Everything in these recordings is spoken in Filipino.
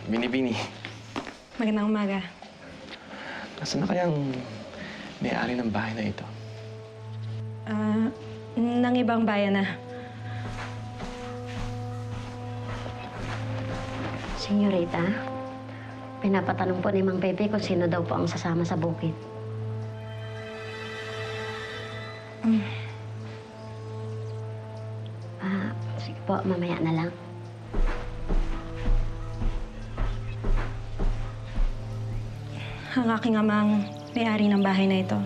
Bini-bini. Magandang umaga. Nasaan na kayang may-ari ng bahay na ito? Nang ibang bayan na. Senyorita, pinapatanong po ni Mang Pepe kung sino daw po ang sasama sa bukid. Sige po, mamaya na lang. Ang aking amang may-ari ng bahay na ito.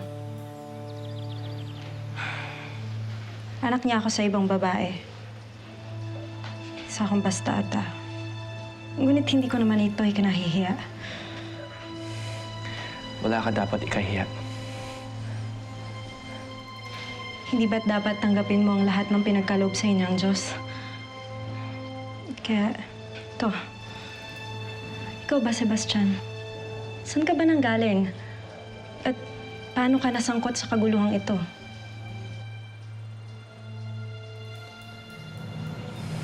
Anak niya ako sa ibang babae. Isa akong bastarda. Ngunit hindi ko naman ito ikinahihiya. Wala ka dapat ikahiya. Hindi ba't dapat tanggapin mo ang lahat ng pinagkaloob sa inyo ang Diyos? Kaya, ito. Ikaw ba, Sebastian? Saan ka ba nanggaling? At paano ka nasangkot sa kaguluhang ito?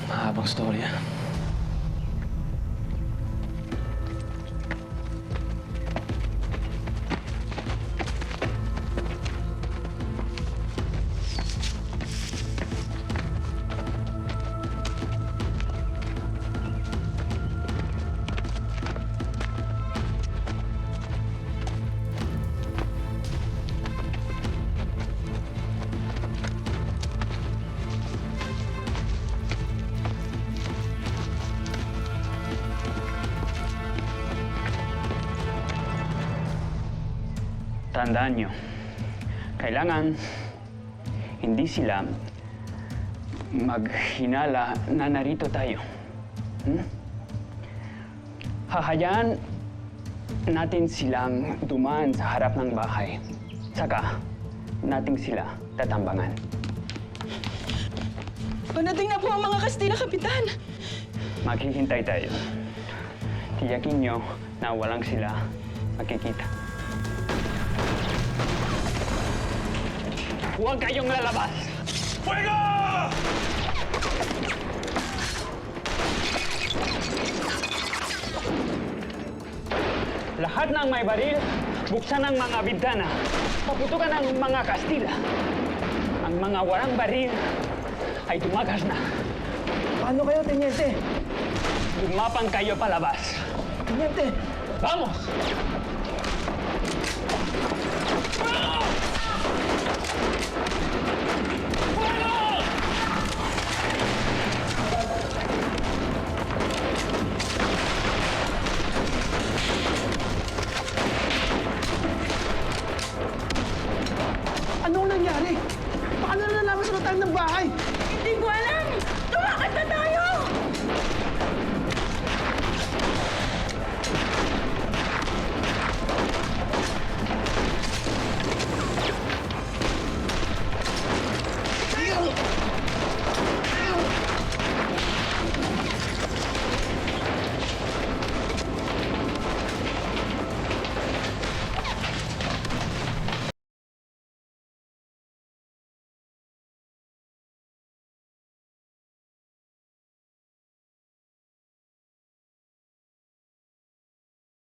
Mahabang storya. Tandaan nyo, kailangan hindi sila maghinala na narito tayo. Hahayaan natin silang dumaan sa harap ng bahay. Saka, natin sila tatambangan. Panating na po ang mga Kastila, Kapitan! Maghihintay tayo. Tiyakin nyo na walang sila makikita. Huwag kayong lalabas! Fuego! Lahat ng may baril, buksan ang mga bintana. Paputukan ang mga Kastila. Ang mga walang baril ay tumagas na. Paano kayo, Tenyente? Lumapang kayo palabas. Tenyente! Vamos!